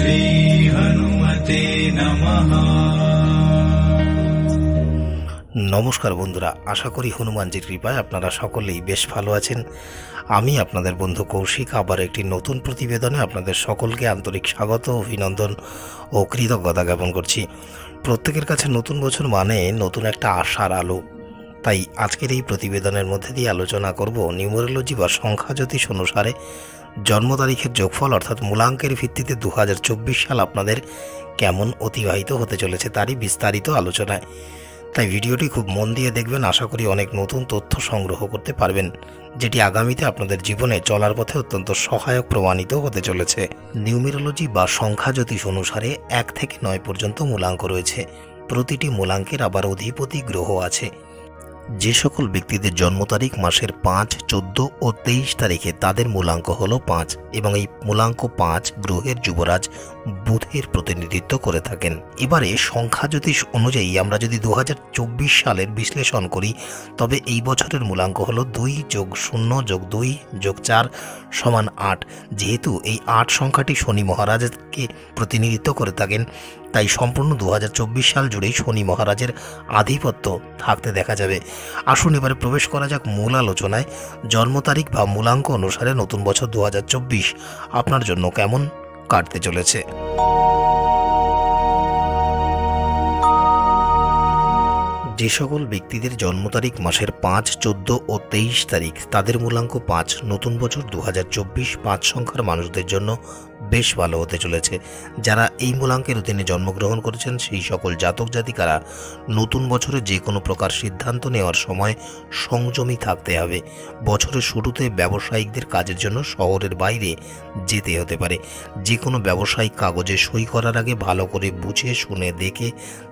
শ্রী হনুমতে নমঃ। নমস্কার বন্ধুরা, আশা করি হনুমানজির কৃপায় আপনারা সকলেই বেশ ভালো আছেন। আমি আপনাদের বন্ধু কৌশিক আবার একটি নতুন প্রতিবেদনে আপনাদের সকলকে আন্তরিক স্বাগত, অভিনন্দন ও কৃতজ্ঞতা জ্ঞাপন করছি। প্রত্যেকের কাছে নতুন বছর মানে নতুন একটা আশার আলো। তাই আজকের এই প্রতিবেদনের মধ্যে দিয়ে আলোচনা করব নিউমেরোলজি বা সংখ্যা জ্যোতিষ অনুসারে জন্ম তারিখের যোগফল অর্থাৎ মূলাঙ্কের ভিত্তিতে 2024 সাল আপনাদের কেমন অতিবাহিত হতে চলেছে তারই বিস্তারিত আলোচনায়। তাই ভিডিওটি খুব মন দিয়ে দেখবেন, আশা করি অনেক নতুন তথ্য সংগ্রহ করতে পারবেন, যেটি আগামীতে আপনাদের জীবনে চলার পথে অত্যন্ত সহায়ক প্রমাণিত হতে চলেছে। নিউমেরোলজি বা সংখ্যা জ্যোতিষ অনুসারে 1 থেকে 9 পর্যন্ত মূলাঙ্ক রয়েছে। প্রতিটি মূলাঙ্কের আবার অধিপতি গ্রহ আছে। যে সকল ব্যক্তিদের জন্ম তারিখ মাসের 5, 14 ও 23 তারিখে তাদের মূলাঙ্ক হলো 5 এবং এই মূলাঙ্ক 5 গ্রহের যুবরাজ বুধের প্রতিনিধিত্ব করে থাকেন। এবারে সংখ্যা জ্যোতিষ অনুযায়ী আমরা যদি 2024 সালের বিশ্লেষণ করি, তবে এই বছরের মূলাঙ্ক হলো 2 + 0 + 2 + 4 = 8। যেহেতু এই 8 সংখ্যাটি শনি মহারাজকে প্রতিনিধিত্ব করে থাকেন, তাই সম্পূর্ণ 2024 সাল জুড়েই শনি মহারাজের আধিপত্য থাকতে দেখা যাবে। আসুন এবারে প্রবেশ করা যাক মূল আলোচনায়। জন্ম তারিখ বা মূলাঙ্ক অনুসারে নতুন বছর 2024 আপনার জন্য কেমন কাটতে চলেছে। যে সকল ব্যক্তিদের জন্ম তারিখ মাসের 5, 14 ও 23 তারিখ তাদের মূলাঙ্ক 5, নতুন বছর 2024 5 সংখ্যার মানুষদের জন্য বেশ ভালো হতে চলেছে। যারা এই মূলাঙ্কের অধীনে জন্মগ্রহণ করেছেন সেই সকল জাতক জাতিকারা নতুন বছরে যে কোনো প্রকার সিদ্ধান্ত নেওয়ার সময় সংযমী থাকতে হবে। বছরের শুরুতে ব্যবসায়িকদের কাজের জন্য শহরের বাইরে যেতে হতে পারে। যে কোনো ব্যবসায়িক কাগজে সই করার আগে ভালো করে বুঝে শুনে দেখে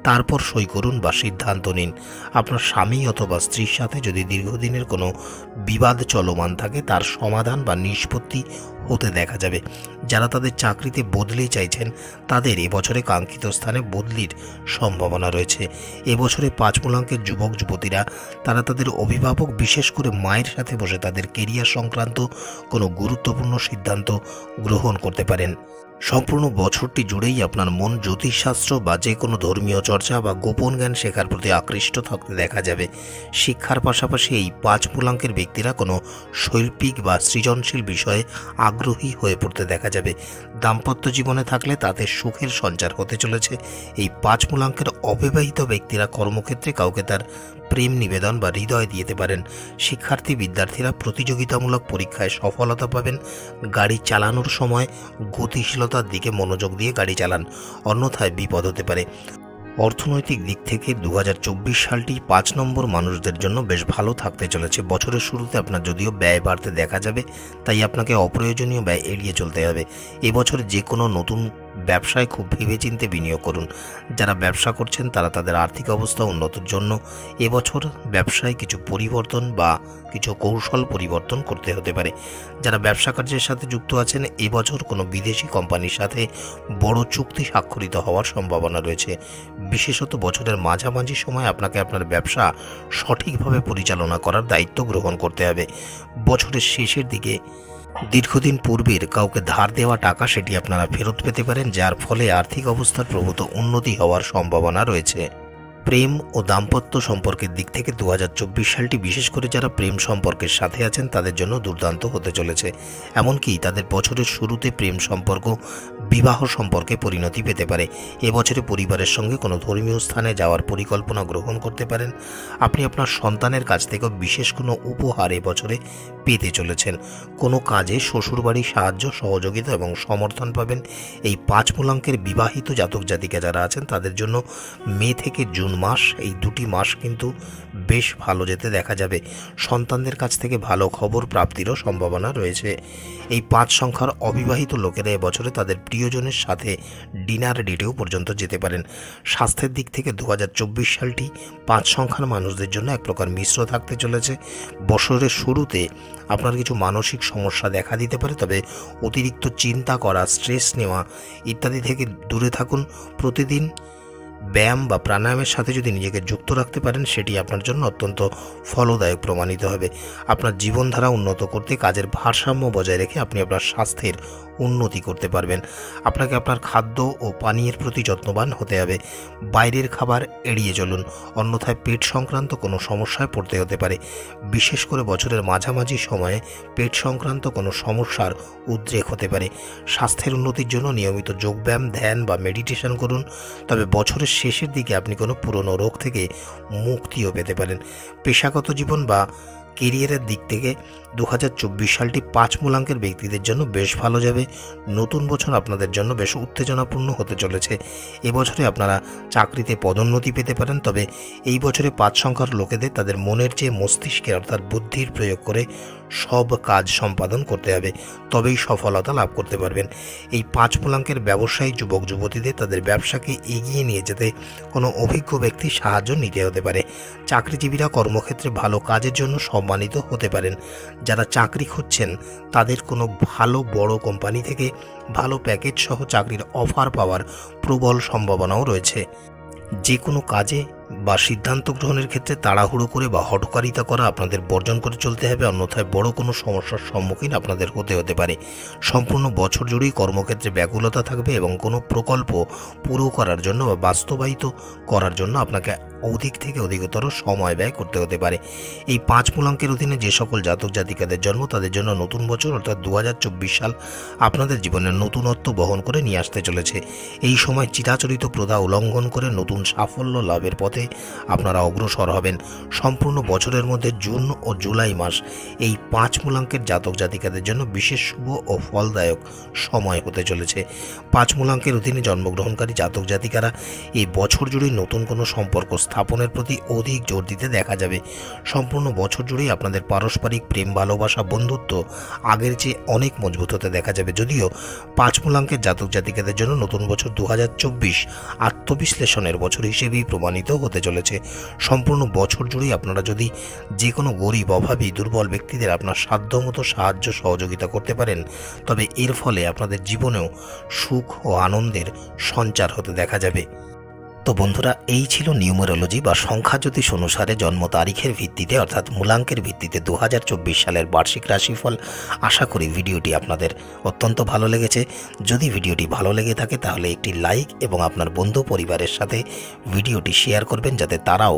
তারপর সই করুন বা সিদ্ধান্ত নিন। আপনার স্বামী অথবা স্ত্রীর সাথে যদি দীর্ঘদিনের কোনো বিবাদ চলমান থাকে তার সমাধান বা নিষ্পত্তি হতে দেখা যাবে। যারা তাদের চাকরিতে বদলি চাইছেন তাদের এবছরে কাঙ্ক্ষিত স্থানে বদলির সম্ভাবনা রয়েছে। এবছরে 5 মূলাঙ্কের যুবক যুবতীরা তারা তাদের অভিভাবক বিশেষ করে মায়ের সাথে বসে তাদের কেরিয়ার সংক্রান্ত কোনো গুরুত্বপূর্ণ সিদ্ধান্ত গ্রহণ করতে পারেন। সম্পূর্ণ বছরটি জুড়েই আপনার মন জ্যোতিষশাস্ত্র বা যে কোনো ধর্মীয় চর্চা বা গোপন জ্ঞান শেখার প্রতি আকৃষ্ট থাকতে দেখা যাবে। শিক্ষার পাশাপাশি এই 5 মূলাঙ্কের ব্যক্তিরা কোনো শৈল্পিক বা সৃজনশীল বিষয়ে আগ্রহী হয়ে পড়তে দেখা যাবে। দাম্পত্য জীবনে থাকলে তাতে সুখের সঞ্চার হতে চলেছে। এই 5 মূলাঙ্কের অবিবাহিত ব্যক্তিরা কর্মক্ষেত্রে কাউকে তার প্রেম নিবেদন বা হৃদয় দিতে পারেন। শিক্ষার্থী বিদ্যার্থীরা প্রতিযোগিতামূলক পরীক্ষায় সফলতা পাবেন। গাড়ি চালানোর সময় গতিশীলতার দিকে মনোযোগ দিয়ে গাড়ি চালান, অন্যথায় বিপদ হতে পারে। অর্থনৈতিক দিক থেকে 2024 সালটি 5 নম্বর মানুষদের জন্য বেশ ভালো থাকতে চলেছে। বছরের শুরুতে আপনার যদিও ব্যয় বাড়তে দেখা যাবে, তাই আপনাকে অপ্রয়োজনীয় ব্যয় এড়িয়ে চলতে হবে। এবছর যে কোনো নতুন ব্যবসায় খুব ভেবেচিন্তে বিনিয়োগ করুন। যারা ব্যবসা করছেন তারা তাদের আর্থিক অবস্থা উন্নতির জন্য এবছর ব্যবসায় কিছু পরিবর্তন বা কিছু কৌশল পরিবর্তন করতে হতে পারে। যারা ব্যবসা কার্যের সাথে যুক্ত আছেন এবছর কোনো বিদেশি কোম্পানির সাথে বড় চুক্তি স্বাক্ষরিত হওয়ার সম্ভাবনা রয়েছে। বিশেষত বছরের মাঝামাঝি সময় আপনাকে আপনার ব্যবসা সঠিকভাবে পরিচালনা করার দায়িত্ব গ্রহণ করতে হবে। বছরের শেষের দিকে দীর্ঘদিন পূর্বের কাউকে ধার দেওয়া টাকা সেটি আপনারা ফেরত পেতে পারেন, যার ফলে আর্থিক অবস্থার প্রভূত উন্নতি হওয়ার সম্ভাবনা রয়েছে। প্রেম ও দাম্পত্য সম্পর্কের দিক থেকে 2024 সালটি বিশেষ করে যারা প্রেম সম্পর্কের সাথে আছেন তাদের জন্য দুর্দান্ত হতে চলেছে। এমনকি তাদের বছরের শুরুতে প্রেম সম্পর্ক বিবাহ সম্পর্কে পরিণতি পেতে পারে। এবছরে পরিবারের সঙ্গে কোনো ধর্মীয় স্থানে যাওয়ার পরিকল্পনা গ্রহণ করতে পারেন। আপনি আপনার সন্তানের কাছ থেকেও বিশেষ কোনো উপহার এবছরে পেতে চলেছেন। কোনো কাজে শ্বশুরবাড়ির সাহায্য সহযোগিতা এবং সমর্থন পাবেন। এই 5 মূলাঙ্কের বিবাহিত জাতক জাতিকা যারা আছেন তাদের জন্য মে থেকে জুন মাস, এই 2টি মাস কিন্তু বেশ ভালো যেতে দেখা যাবে। সন্তানদের কাছ থেকে ভালো খবর প্রাপ্তিরও সম্ভাবনা রয়েছে। এই 5 সংখ্যার অবিবাহিত লোকেরা এবছরে তাদের প্রিয়জনের সাথে ডিনার ডেটেও পর্যন্ত যেতে পারেন। স্বাস্থ্যের দিক থেকে 2024 সালটি 5 সংখ্যার মানুষদের জন্য এক প্রকার মিশ্র থাকতে চলেছে। বছরের শুরুতে আপনার কিছু মানসিক সমস্যা দেখা দিতে পারে, তবে অতিরিক্ত চিন্তা করা, স্ট্রেস নেওয়া ইত্যাদি থেকে দূরে থাকুন। প্রতিদিন ব্যায়াম বা প্রাণায়ামের সাথে যদি নিজেকে যুক্ত রাখতে পারেন, সেটি আপনার জন্য অত্যন্ত ফলদায়ক প্রমাণিত হবে। আপনার জীবনধারা উন্নত করতে কাজের ভারসাম্য বজায় রেখে আপনি আপনার স্বাস্থ্যের উন্নতি করতে পারবেন। আপনাকে আপনার খাদ্য ও পানীয়ের প্রতি যত্নবান হতে হবে। বাইরের খাবার এড়িয়ে চলুন, অন্যথায় পেট সংক্রান্ত কোনো সমস্যায় পড়তে হতে পারে। বিশেষ করে বছরের মাঝামাঝি সময়ে পেট সংক্রান্ত কোনো সমস্যার উদ্রেক হতে পারে। স্বাস্থ্যের উন্নতির জন্য নিয়মিত যোগব্যায়াম, ধ্যান বা মেডিটেশন করুন। তবে বছরের শেষের দিকে আপনি কোনো পুরনো রোগ থেকে মুক্তিও পেতে পারেন। পেশাগত জীবন বা কেরিয়ারের দিক থেকে 2024 সালটি 5 মূলাঙ্কের ব্যক্তিদের জন্য বেশ ভালো যাবে। নতুন বছর আপনাদের জন্য বেশ উত্তেজনাপূর্ণ হতে চলেছে। এবছরে আপনারা চাকরিতে পদোন্নতি পেতে পারেন। তবে এই বছরে 5 সংখ্যার লোকেদের তাদের মনের চেয়ে মস্তিষ্কের অর্থাৎ বুদ্ধির প্রয়োগ করে সব কাজ সম্পাদন করতে হবে, তবেই সফলতা লাভ করতে পারবেন। এই 5 মূলাঙ্কের ব্যবসায়ী যুবক যুবতীদের তাদের ব্যবসাকে এগিয়ে নিয়ে যেতে কোনো অভিজ্ঞ ব্যক্তির সাহায্য নিতে হতে পারে। চাকরিজীবীরা কর্মক্ষেত্রে ভালো কাজের জন্য সম্মানিত হতে পারেন। যারা চাকরি খুঁজছেন তাদের কোনো ভালো বড় কোম্পানি থেকে ভালো প্যাকেজ সহ চাকরির অফার পাওয়ার প্রবল সম্ভাবনাও রয়েছে। যে কোনো কাজে বা সিদ্ধান্ত গ্রহণের ক্ষেত্রে তাড়াহুড়ো করে বা হঠকারিতা করা আপনাদের বর্জন করে চলতে হবে, অন্যথায় বড় কোনো সমস্যার সম্মুখীন আপনাদের হতে পারে। সম্পূর্ণ বছর জুড়েই কর্মক্ষেত্রে ব্যাকুলতা থাকবে এবং কোনো প্রকল্প পুরো করার জন্য বা বাস্তবায়িত করার জন্য আপনাকে অধিক থেকে অধিকতর সময় ব্যয় করতে হতে পারে। এই 5 মূলাঙ্কের অধীনে যে সকল জাতক জাতিকাদের জন্ম, তাদের জন্য নতুন বছর অর্থাৎ 2024 সাল আপনাদের জীবনের নতুনত্ব বহন করে নিয়ে আসতে চলেছে। এই সময় চিরাচরিত প্রথা উল্লঙ্ঘন করে নতুন সাফল্য লাভের পথে আপনারা অগ্রসর হবেন। সম্পূর্ণ বছরের মধ্যে জুন ও জুলাই মাস এই 5 মূলাঙ্কের জাতক জাতিকাদের জন্য বিশেষ শুভ ও ফলদায়ক সময় হতে চলেছে। 5 মূলাঙ্কের অধীনে জন্মগ্রহণকারী জাতক জাতিকারা এই বছর জুড়ে নতুন কোনো সম্পর্ক স্থাপনের প্রতি অধিক জোর দিতে দেখা যাবে। সম্পূর্ণ বছর জুড়েই আপনাদের পারস্পরিক প্রেম, ভালোবাসা, বন্ধুত্ব আগের চেয়ে অনেক মজবুত হতে দেখা যাবে। যদিও 5 মূলাঙ্কের জাতক জাতিকাদের জন্য নতুন বছর 2024 আত্মবিশ্লেষণের বছর হিসেবেই প্রমাণিত হতে চলেছে। সম্পূর্ণ বছর জুড়েই আপনারা যদি যে কোনো গরিব, অভাবী, দুর্বল ব্যক্তিদের আপনার সাধ্যমতো সাহায্য সহযোগিতা করতে পারেন, তবে এর ফলে আপনাদের জীবনেও সুখ ও আনন্দের সঞ্চার হতে দেখা যাবে। তো বন্ধুরা, এই ছিল নিউমেরোলজি বা সংখ্যা জ্যোতিষ অনুসারে জন্ম তারিখের ভিত্তিতে অর্থাৎ মূলাঙ্কের ভিত্তিতে 2024 সালের বার্ষিক রাশিফল। আশা করি ভিডিওটি আপনাদের অত্যন্ত ভালো লেগেছে। যদি ভিডিওটি ভালো লেগে থাকে তাহলে একটি লাইক এবং আপনার বন্ধু পরিবারের সাথে ভিডিওটি শেয়ার করবেন, যাতে তারাও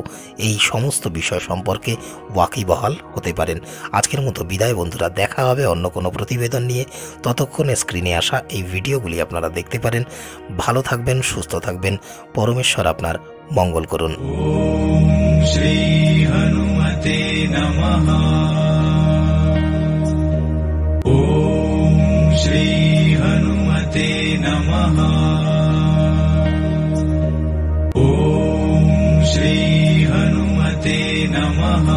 এই সমস্ত বিষয় সম্পর্কে ওয়াকিবহাল হতে পারেন। আজকের মতো বিদায় বন্ধুরা, দেখা হবে অন্য কোনো প্রতিবেদন নিয়ে। ততক্ষণে স্ক্রিনে আসা এই ভিডিওগুলি আপনারা দেখতে পারেন। ভালো থাকবেন, সুস্থ থাকবেন। পরমেশ্বর আপনার মঙ্গল করুন। ওম শ্রী হনুমতে নমঃ। ওম শ্রী হনুমতে নমঃ। ওম শ্রী হনুমতে নমঃ।